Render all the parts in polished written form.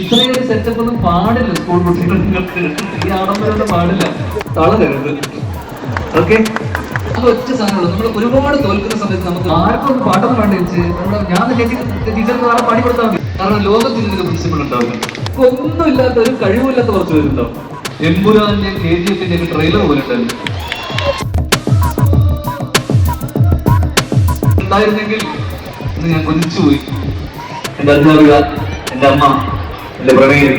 ഇത്രയൊരു setup ഒന്നും പാടില്ല school കുട്ടികൾക്ക്. ഈ ആഡംബരമൊന്നും പാടില്ല, തളരരുത്. ഓക്കെ, അത് ഒറ്റ സാധനമുള്ളൂ. നമ്മൾ ഒരുപാട് തോൽക്കുന്ന സമയത്ത് നമുക്ക് ആർക്കും ഒന്ന് പാട്ടൊന്നും വേണ്ട വെച്ച് ഞാൻ ടീച്ചർക്ക് വേറെ പണി കൊടുത്താൽ മതി. കാരണം ലോകത്തിൽ ഒരു പ്രിൻസിപ്പിൾ ഉണ്ടാവില്ല. ഒന്നുമില്ലാത്ത ഒരു കഴിവില്ലാത്ത കുറച്ച് പേരുണ്ടാവും. എമ്പുരാന്റെ KGF-ന്റെ ഒക്കെ ട്രെയിലർ പോലെ ഉണ്ടായിരുന്നെങ്കിൽ ഇന്ന് ഞാൻ കൊതിച്ചുപോയി. എന്റെ അധ്യാപിക, എന്റെ അമ്മ, എന്റെ പ്രണയിനി,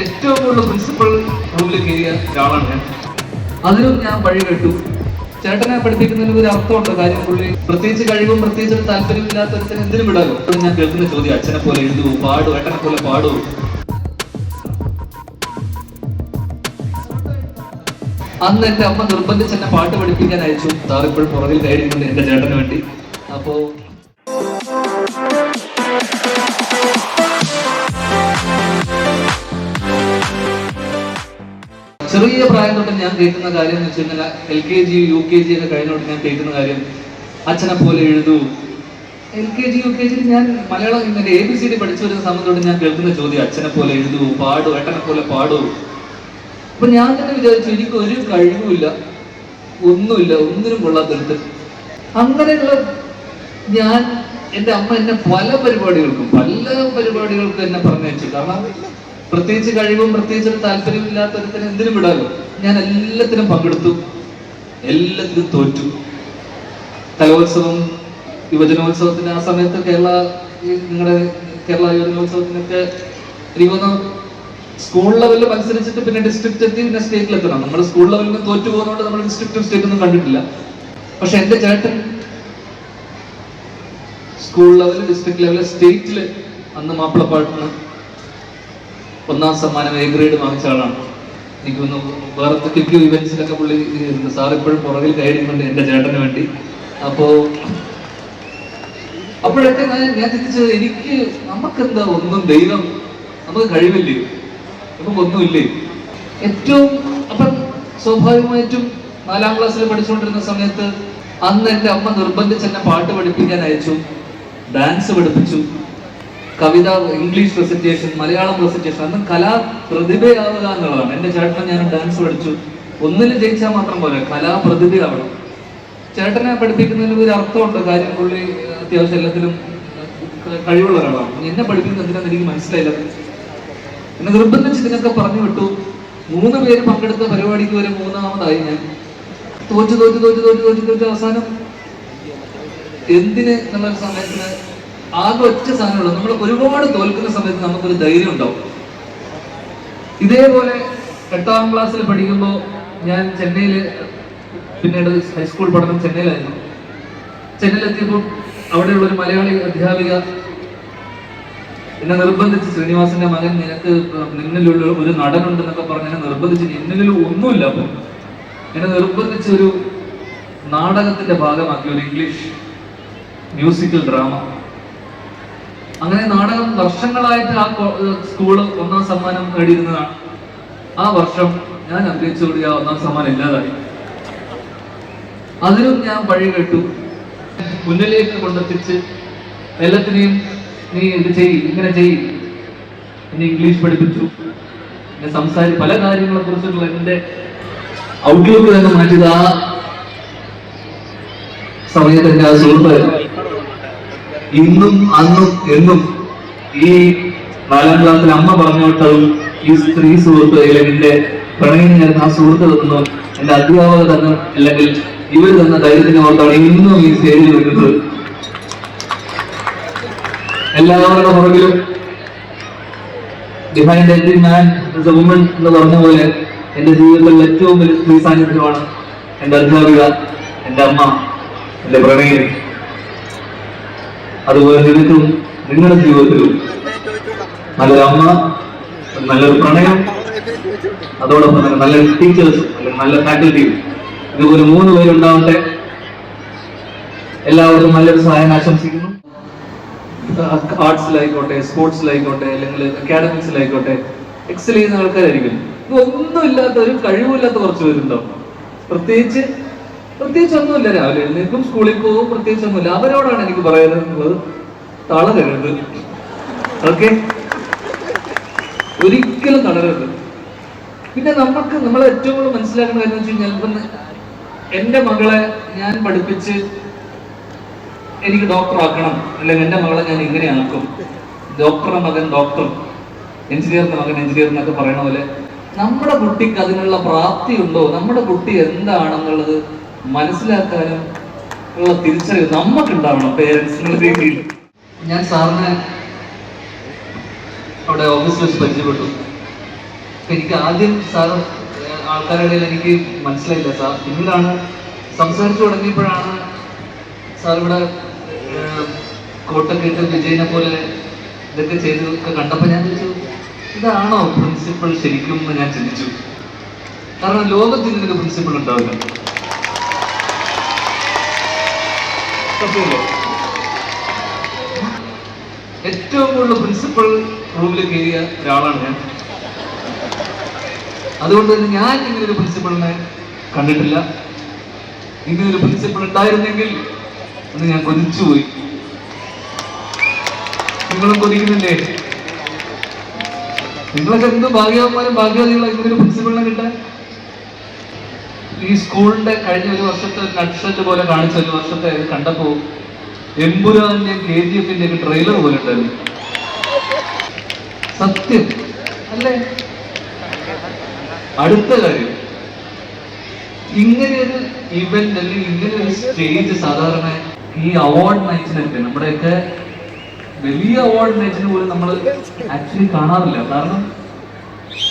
ഏറ്റവും കൂടുതൽ പ്രിൻസിപ്പൽ റൂമിൽ കയറിയ ഒരാളാണ് ഞാൻ. അതിനും ഞാൻ വഴി കേട്ടു. ചേട്ടനെ പഠിപ്പിക്കുന്നതിന് ഒരു അർത്ഥമുണ്ട്. കാര്യം പുള്ളി പ്രത്യേകിച്ച് കഴിവും പ്രത്യേകിച്ച് താല്പര്യമില്ലാത്തവരത്തിന് എന്തിനും വിടാലോ. ഞാൻ കേൾക്കുന്ന ചോദ്യം, അച്ഛനെ പോലെ എഴുതൂ, പാടൂ, ഏട്ടനെ പോലെ പാടൂ. അന്ന് എന്റെ അമ്മ നിർബന്ധിച്ച് എന്നെ പാട്ട് പഠിപ്പിക്കാൻ അയച്ചു. സാർ ഇപ്പോഴും പുറകിൽ കയറിയിട്ടുണ്ട് എന്റെ ചേട്ടന് വേണ്ടി. അപ്പോ ചെറിയ പ്രായം തൊട്ട് ഞാൻ കേൾക്കുന്ന കാര്യം എന്ന് വെച്ച് കഴിഞ്ഞാൽ LKG UKG ഒക്കെ കഴിഞ്ഞോട്ട് ഞാൻ കേൾക്കുന്ന കാര്യം, അച്ഛനെ പോലെ എഴുതൂ. LKG UKG ഞാൻ മലയാളം ഇങ്ങനെ ABCD പഠിച്ചു വരുന്ന സമയം തൊട്ട് ഞാൻ കേൾക്കുന്ന ചോദ്യം, അച്ഛനെ പോലെ എഴുതൂ, പാടൂ, ഏട്ടനെ പോലെ പാടൂ. അപ്പൊ ഞാൻ തന്നെ വിചാരിച്ചു, എനിക്ക് ഒരു കഴിവുമില്ല, ഒന്നുമില്ല, ഒന്നിനും കൊള്ളാത്തടുത്ത്. അങ്ങനെയുള്ള ഞാൻ, എന്റെ അമ്മ എന്നെ പല പരിപാടികൾക്കും എന്നെ പറഞ്ഞയച്ചു. കാരണം പ്രത്യേകിച്ച് കഴിവും പ്രത്യേകിച്ച് ഒരു താല്പര്യമില്ലാത്തവരത്തിന് എന്തിനും വിടാലോ. ഞാൻ എല്ലാത്തിനും പങ്കെടുത്തു, എല്ലാത്തിനും തോറ്റു. കലോത്സവം, യുവജനോത്സവത്തിന് ആ സമയത്ത് നിങ്ങളുടെ കേരള യുവജനോത്സവത്തിനൊക്കെ എനിക്ക് തോന്നുന്നു സ്കൂൾ ലെവലിൽ മത്സരിച്ചിട്ട് പിന്നെ ഡിസ്ട്രിക്റ്റ് എത്തി, പിന്നെ സ്റ്റേറ്റിലെത്തണം. നമ്മൾ സ്കൂൾ ലെവലിൽ നിന്ന് തോറ്റു പോകുന്നതുകൊണ്ട് നമ്മൾ ഡിസ്ട്രിക്റ്റും സ്റ്റേറ്റും ഒന്നും കണ്ടിട്ടില്ല. പക്ഷെ എന്റെ ചേട്ടൻ സ്കൂൾ ലെവലിൽ, ഡിസ്ട്രിക്ട് ലെവലിൽ, സ്റ്റേറ്റില് അന്ന് മാപ്പിളപ്പാട്ടിന് 1ാം സമ്മാനം A ഗ്രേഡ് വാങ്ങിച്ച ആളാണ്. എനിക്ക് തോന്നുന്നു വേറെ എന്തൊക്കെയോ ഇവന്റ്സിലൊക്കെ പുള്ളി സാർ ഇപ്പോഴും പുറകിൽ കയറിയിട്ടുണ്ട് എന്റെ ചേട്ടന് വേണ്ടി. അപ്പോഴൊക്കെ ഞാൻ ചിന്തിച്ചത്, നമുക്കെന്താ ഒന്നും, ദൈവം നമുക്ക് കഴിവില്ലേ, നമുക്കൊന്നുമില്ലേ. അപ്പം സ്വാഭാവികമായിട്ടും 4ാം ക്ലാസ്സിൽ പഠിച്ചുകൊണ്ടിരുന്ന സമയത്ത് അന്ന് എന്റെ അമ്മ നിർബന്ധിച്ച് എന്നെ പാട്ട് പഠിപ്പിക്കാൻ അയച്ചു, ഡാൻസ് പഠിപ്പിച്ചു, കവിത, ഇംഗ്ലീഷ് റെസിറ്റേഷൻ, മലയാളം റെസിറ്റേഷൻ. അന്ന് കലാപ്രതിഭയാവുക എന്നുള്ളതാണ്. എന്റെ ചേട്ടനെ ഞാൻ ഡാൻസ് പഠിച്ചു. ഒന്നിലും ജയിച്ചാൽ മാത്രം പോലെ, കലാപ്രതിഭയാവണം. ചേട്ടനെ പഠിപ്പിക്കുന്നതിന് ഒരു അർത്ഥമുണ്ട്. കാര്യം പുള്ളി അത്യാവശ്യം എല്ലാത്തിലും കഴിവുള്ള ഒരാളാണ്. എന്നെ പഠിപ്പിക്കുന്നത് എന്തിനാന്ന് എനിക്ക് മനസ്സിലായില്ല. എന്നെ നിർബന്ധിച്ച് ഇതിനൊക്കെ പറഞ്ഞു വിട്ടു. 3 പേര് പങ്കെടുത്ത പരിപാടിക്ക് വരെ 3ാമതായി ഞാൻ. തോറ്റ് അവസാനം എന്തിന് എന്നുള്ള സമയത്തിന് ആകെ ഒറ്റ സാധനമുള്ളൂ. നമ്മൾ ഒരുപാട് തോൽക്കുന്ന സമയത്ത് നമുക്കൊരു ധൈര്യം ഉണ്ടാവും. ഇതേപോലെ 8ാം ക്ലാസ്സിൽ പഠിക്കുമ്പോൾ ഞാൻ ചെന്നൈയില്, പിന്നീട് ഹൈസ്കൂൾ പഠനം ചെന്നൈയിലായിരുന്നു. ചെന്നൈയിലെത്തിയപ്പോൾ അവിടെയുള്ള ഒരു മലയാളി അധ്യാപിക എന്നെ നിർബന്ധിച്ച്, ശ്രീനിവാസന്റെ മകൻ, നിന്നിലുള്ള ഒരു നടനുണ്ടെന്നൊക്കെ പറഞ്ഞ് എന്നെ നിർബന്ധിച്ച്, എന്നിൽ ഒന്നുമില്ല. അപ്പം എന്നെ നിർബന്ധിച്ച് ഒരു നാടകത്തിന്റെ ഭാഗമാക്കി, ഒരു ഇംഗ്ലീഷ് മ്യൂസിക്കൽ ഡ്രാമ. അങ്ങനെ നാടകം വർഷങ്ങളായിട്ട് ആ സ്കൂള് 1ാം സമ്മാനം നേടിയിരുന്നതാണ്. ആ വർഷം ഞാൻ അഭിനയിച്ചുകൂടി ആ 1ാം സമ്മാനം ഇല്ലാതായി. അതിനും ഞാൻ വഴി കേട്ടു. മുന്നിലേക്ക് കൊണ്ടെത്തിച്ച് എല്ലാത്തിനെയും, നീ ഇത് ചെയ്യ്, ഇങ്ങനെ ചെയ്യ്, എന്നെ ഇംഗ്ലീഷ് പഠിപ്പിച്ചു. എന്നെ പല കാര്യങ്ങളെ കുറിച്ചിട്ടുള്ള എന്റെ ഔട്ട്ലുക്ക് തന്നെ മാറ്റിയത് ആ സമയത്ത് എന്റെ ആ സുഹൃത്തായിരുന്നു. ഇന്നും അന്നും എന്നും ഈ 4ാം ക്ലാസ്സിൽ അമ്മ പറഞ്ഞു വിട്ടതും ഈ സ്ത്രീ സുഹൃത്ത്, അല്ലെങ്കിൽ എന്റെ പ്രണയിനായിരുന്നു ആ സുഹൃത്ത് തന്നു, എന്റെ അധ്യാപക തന്നെ, അല്ലെങ്കിൽ ഇവർ തന്ന ധൈര്യത്തിന് ഓർത്താണ് ഇന്നും ഈ സ്റ്റേജിൽ നിൽക്കുന്നത്. എല്ലാവരുടെ പുറകിലും behind every man is a woman എന്ന് പറഞ്ഞ പോലെ എന്റെ ജീവിതത്തിൽ ഏറ്റവും വലിയ സ്ത്രീ സാന്നിധ്യമാണ് എന്റെ അധ്യാപിക, എന്റെ അമ്മ, എന്റെ പ്രണയിനി. അതുപോലെ നിങ്ങളുടെ ജീവിതത്തിലും നല്ലൊരു അമ്മ, നല്ലൊരു പ്രണയം, അതോടൊപ്പം തന്നെ നല്ലൊരു ടീച്ചേഴ്സ്, അല്ലെങ്കിൽ നല്ല ഫാക്കൽറ്റിയും, ഇതുപോലെ 3 പേരുണ്ടാവട്ടെ. എല്ലാവർക്കും നല്ലൊരു സഹായം ആശംസിക്കുന്നു. ആർട്സിലായിക്കോട്ടെ, സ്പോർട്സിലായിക്കോട്ടെ, അല്ലെങ്കിൽ അക്കാഡമിക്സിലായിക്കോട്ടെ എക്സൽ ചെയ്യുന്ന ആൾക്കാരായിരിക്കും. ഒന്നുമില്ലാത്ത, ഒരു കഴിവില്ലാത്ത കുറച്ച് പേരുണ്ടാവും. പ്രത്യേകിച്ചൊന്നുമില്ല, രാവിലെ എഴുന്നേൽക്കും, സ്കൂളിൽ പോകും, പ്രത്യേകിച്ചൊന്നുമില്ല. അവരോടാണ് എനിക്ക് പറയാനുള്ളത്, തളരരുത്. ഓക്കെ. ഒരിക്കലും തളരരുത്. പിന്നെ നമ്മൾ ഏറ്റവും കൂടുതൽ മനസ്സിലാക്കുന്ന കാര്യം വെച്ച് കഴിഞ്ഞാൽ, ഇപ്പം എൻ്റെ മകളെ ഞാൻ പഠിപ്പിച്ച് എനിക്ക് ഡോക്ടർ ആക്കണം, അല്ലെങ്കിൽ എൻ്റെ മകളെ ഞാൻ ഇങ്ങനെ ആക്കും, ഡോക്ടറുടെ മകൻ ഡോക്ടർ, എഞ്ചിനീയറിന്റെ മകൻ എഞ്ചിനീയർ എന്നൊക്കെ പറയുന്ന പോലെ നമ്മുടെ കുട്ടിക്ക് അതിനുള്ള പ്രാപ്തി ഉണ്ടോ, നമ്മുടെ കുട്ടി എന്താണെന്നുള്ളത് മനസ്സിലാക്കാനും ഉള്ള തിരിച്ചറിവ് നമുക്കുണ്ടാവണം പേരൻസ് എന്നുള്ള രീതിയിൽ. ഞാൻ സാറിനെ അവിടെ ഓഫീസിൽ വെച്ച് പരിചയപ്പെട്ടു. എനിക്ക് ആദ്യം സാർ ആൾക്കാരുടെ ഇടയിൽ എനിക്ക് മനസ്സിലായില്ല സാർ. പിന്നീടാണ് സംസാരിച്ചു തുടങ്ങിയപ്പോഴാണ് സാർ ഇവിടെ കോട്ടൊക്കെ ഇട്ട് വിജയനെ പോലെ ഇതൊക്കെ ചെയ്തൊക്കെ കണ്ടപ്പോൾ ഞാൻ ചോദിച്ചു, ഇതാണോ പ്രിൻസിപ്പൾ ശരിക്കും എന്ന് ഞാൻ ചിന്തിച്ചു. കാരണം ലോകത്തിൽ ഇങ്ങനൊരു പ്രിൻസിപ്പൾ ഉണ്ടാവില്ല. ഏറ്റവും കൂടുതൽ പ്രിൻസിപ്പൾ റൂമിൽ കയറിയ ഒരാളാണ് ഞാൻ. അതുകൊണ്ട് തന്നെ ഞാൻ ഇങ്ങനൊരു പ്രിൻസിപ്പളിനെ കണ്ടിട്ടില്ല. ഇങ്ങനൊരു പ്രിൻസിപ്പൾ ഉണ്ടായിരുന്നെങ്കിൽ എന്ന് ഞാൻ കൊതിച്ചുപോയി. നിങ്ങളും കൊതിക്കുന്നില്ലേ? നിങ്ങളൊക്കെ എന്ത് ഭാഗ്യവാന്മാരും ഭാഗ്യവതികളാണ് ഇങ്ങനൊരു പ്രിൻസിപ്പളിനെ കിട്ടാൻ. ഈ സ്കൂളിന്റെ കഴിഞ്ഞ ഒരു വർഷത്തെ നട്ട്ഷെറ്റ് പോലെ കാണിച്ച ഒരു വർഷത്തെ കണ്ടപ്പോ എമ്പുരാന്റെയും KGF ഒക്കെ ട്രെയിലർ പോലെ ഉണ്ടായിരുന്നു. സത്യം അല്ലേ? അടുത്ത കാര്യം, ഇങ്ങനെയൊരു ഇവന്റ് അല്ലെങ്കിൽ ഇങ്ങനെയൊരു സ്റ്റേജ് സാധാരണ ഈ അവാർഡ് നൈറ്റിനൊക്കെ, നമ്മുടെയൊക്കെ വലിയ അവാർഡ് നൈറ്റിന് പോലും നമ്മൾ ആക്ച്വലി കാണാറില്ല. കാരണം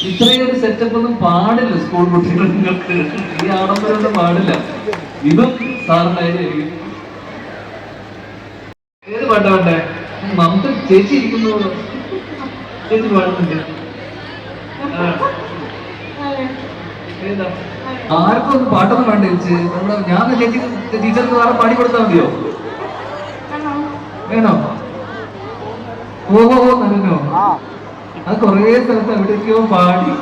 ഇത്രയൊരു സെറ്റപ്പ് ഒന്നും പാടില്ല സ്കൂൾ കുട്ടികൾക്ക്. ഈ ആഡംബരമൊന്നും പാടില്ല. ഇതും സാറിനായിരിക്കും. ഏത് പാട്ടാ വേണ്ടേ? മമത ചേച്ചി ഇരിക്കുന്നു, ചേച്ചി പാടുന്നുണ്ട്. ആർക്കും ഒന്ന് പാട്ടൊന്നും വേണ്ട ചേച്ചി. ഞാൻ ചേച്ചി ടീച്ചർക്ക് വേറെ പാടി കൊടുത്താൽ മതിയോ? വേണോ? ഓഹോ നല്ലോ. അത് കുറേ സ്ഥലത്ത് എവിടെയൊക്കെയോ പാടി.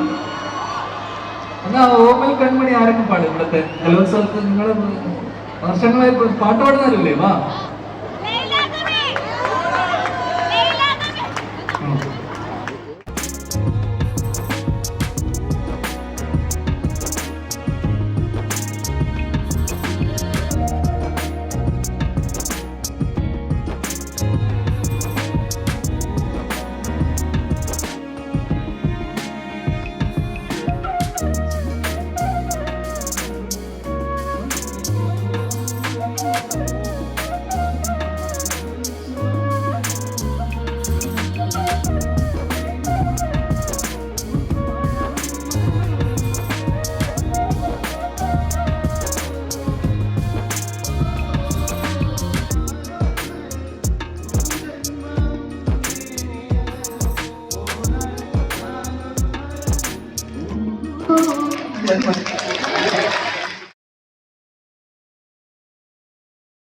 എന്നാ ഓമൽ കൺമണി ആരൊക്കെ പാടും ഇവിടത്തെ കലോത്സവത്ത്? നിങ്ങൾ വർഷങ്ങളായി പാട്ട് പാടുന്നവരല്ലേ? വാ. Gracias.